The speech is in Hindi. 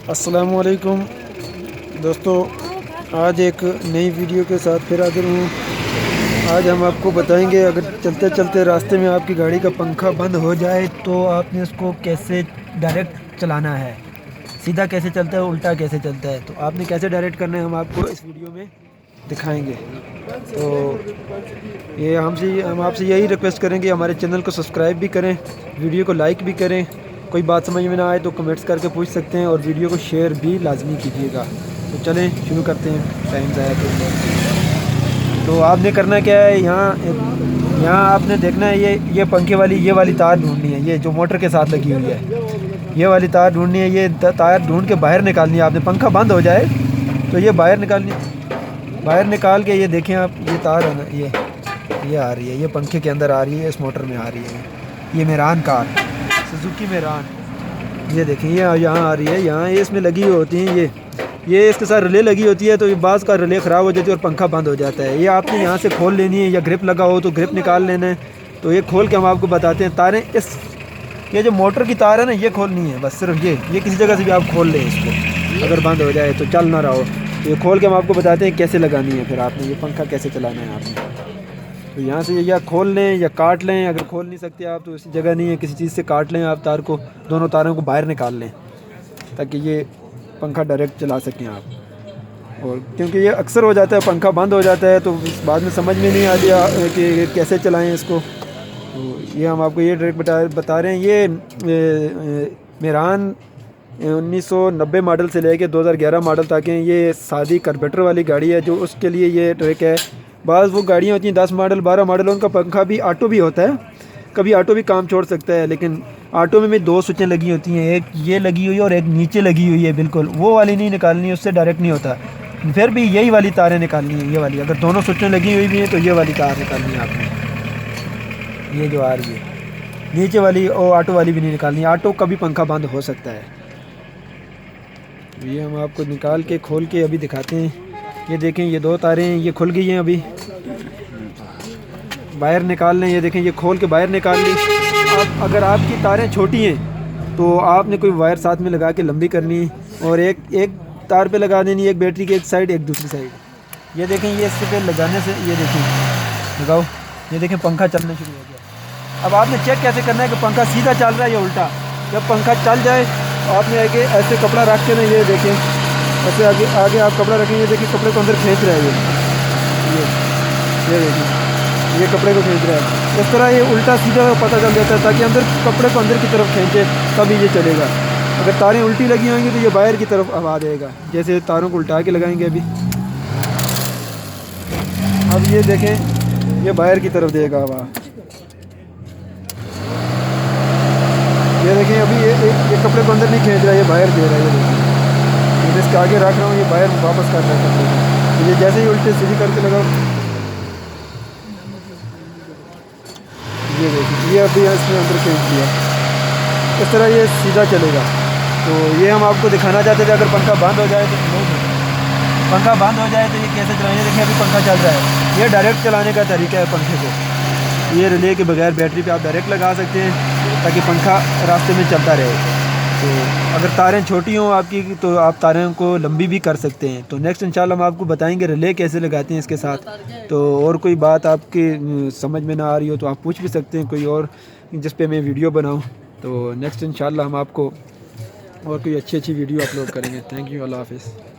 अस्सलामुअलैकुम दोस्तों, आज एक नई वीडियो के साथ फिर हाजिर हूँ। आज हम आपको बताएंगे, अगर चलते चलते रास्ते में आपकी गाड़ी का पंखा बंद हो जाए तो आपने उसको कैसे डायरेक्ट चलाना है। सीधा कैसे चलता है, उल्टा कैसे चलता है, तो आपने कैसे डायरेक्ट करना है हम आपको इस वीडियो में दिखाएंगे। तो ये हम आपसे यही रिक्वेस्ट करेंगे, हमारे चैनल को सब्सक्राइब भी करें, वीडियो को लाइक भी करें। कोई बात समझ में ना आए तो कमेंट्स करके पूछ सकते हैं, और वीडियो को शेयर भी लाजमी कीजिएगा। तो चलें शुरू करते हैं, टाइम ज़ाया तो आपने करना क्या है, यहाँ आपने देखना है, ये पंखे वाली ये वाली तार ढूंढनी है, ये जो मोटर के साथ लगी हुई है, ये वाली तार ढूंढनी है। ये तार ढूंढ के बाहर निकालनी है आपने। पंखा बंद हो जाए तो ये बाहर निकालनी, बाहर निकाल के ये देखें आप, ये तार है ना, ये आ रही है, ये पंखे के अंदर आ रही है, इस मोटर में आ रही है। ये मेरान कार, सुजुकी मेरान, ये देखें, ये यहाँ आ रही है, यहाँ ये इसमें लगी हुई होती हैं, ये इसके साथ रिले लगी होती है। तो ये बाज़ का रिले ख़राब हो जाती है और पंखा बंद हो जाता है। ये आपने यहाँ से खोल लेनी है, या ग्रिप लगा हो तो ग्रिप निकाल लेना है। तो ये खोल के हम आपको बताते हैं। तारें ये जो मोटर की तार है ना, ये खोलनी है बस, सिर्फ ये किसी जगह से भी आप खोल लें इसको, अगर बंद हो जाए तो चल ना रहा हो। तो ये खोल के हम आपको बताते हैं कैसे लगानी है, फिर आपने ये पंखा कैसे चलाना है आपने। तो यहाँ से या खोल लें या काट लें। अगर खोल नहीं सकते आप तो इसी जगह नहीं है, किसी चीज़ से काट लें आप तार को, दोनों तारों को बाहर निकाल लें, ताकि ये पंखा डायरेक्ट चला सकें आप। और क्योंकि ये अक्सर हो जाता है, पंखा बंद हो जाता है तो बाद में समझ में नहीं आती कि कैसे चलाएं इसको। तो ये हम आपको ये डायरेक्ट बता रहे हैं। ये मेरान 1990 मॉडल से लेके 2011 मॉडल तक हैं। ये सादी कार्बेटर वाली गाड़ी है, जो उसके लिए ये ट्रैक है। बाज़ वो गाड़ियाँ होती हैं 10 मॉडल 12 मॉडल, उनका पंखा भी ऑटो भी होता है, कभी ऑटो भी काम छोड़ सकता है। लेकिन ऑटो में भी 2 स्विचें लगी होती हैं, एक ये लगी हुई है और एक नीचे लगी हुई है, बिल्कुल वो वाली नहीं निकालनी है, उससे डायरेक्ट नहीं होता। फिर भी यही वाली तारें निकालनी है, ये वाली। अगर दोनों स्विचें लगी हुई भी हैं तो ये वाली तार निकालनी है आपने, ये जो आ रही है नीचे वाली। और ऑटो वाली भी नहीं निकालनी, ऑटो का भी पंखा बंद हो सकता है। ये हम आपको निकाल के खोल के अभी दिखाते हैं। ये देखें, ये 2 तारें हैं, ये खुल गई हैं, अभी बाहर निकाल लें। ये देखें, ये खोल के बाहर निकाल ली। अब अगर आपकी तारें छोटी हैं तो आपने कोई वायर साथ में लगा के लंबी करनी है, और एक तार पे लगा देनी, एक बैटरी की एक साइड, एक दूसरी साइड। ये देखें, ये इससे पे लगाने से, ये देखें लगाओ, ये देखें पंखा चलना शुरू हो गया। अब आपने चेक कैसे करना है कि पंखा सीधा चल रहा है या उल्टा। जब पंखा चल जाए आपने आगे ऐसे कपड़ा रख के ना, ये देखें ऐसे आगे आगे आप कपड़ा रखें, ये देखिए कपड़े को अंदर खींच रहा है ये देखिए, ये कपड़े को खींच रहा है। इस तरह ये उल्टा सीधा पता चल जाता है, ताकि अंदर कपड़े को अंदर की तरफ खींचे, तभी ये चलेगा। अगर तारें उल्टी लगी होंगी तो ये बाहर की तरफ हवा देगा। जैसे तारों को उल्टा के लगाएंगे अभी, अब ये देखें, ये बाहर की तरफ देगा हवा। ये देखें, अभी ये कपड़े को अंदर नहीं खींच रहा है, ये बाहर दे रहा है। ये देखें, मैं इसके आगे रख रहा हूँ, ये बाहर वापस कर रहा है कपड़े को। तो ये जैसे ही उल्टे सीधी करके लगाओ, ये देखिए, ये अभी इसने अंदर खींच दिया। इस तरह ये सीधा चलेगा। तो ये हम आपको दिखाना चाहते थे, अगर पंखा बंद हो जाए तो पंखा बंद हो जाए तो ये कैसे चलाएंगे। देखिए अभी पंखा चल रहा है, ये डायरेक्ट चलाने का तरीका है पंखे को। ये रिले के बगैर बैटरी पे आप डायरेक्ट लगा सकते हैं, ताकि पंखा रास्ते में चलता रहे। तो अगर तारें छोटी हों आपकी तो आप तारों को लंबी भी कर सकते हैं। तो नेक्स्ट इंशाल्लाह हम आपको बताएंगे रिले कैसे लगाते हैं इसके साथ। तो और कोई बात आपकी समझ में ना आ रही हो तो आप पूछ भी सकते हैं, कोई और जिस पे मैं वीडियो बनाऊं। तो नेक्स्ट इंशाल्लाह हम आपको और कोई अच्छी वीडियो अपलोड करेंगे। थैंक यू, अल्लाह हाफ़िज़।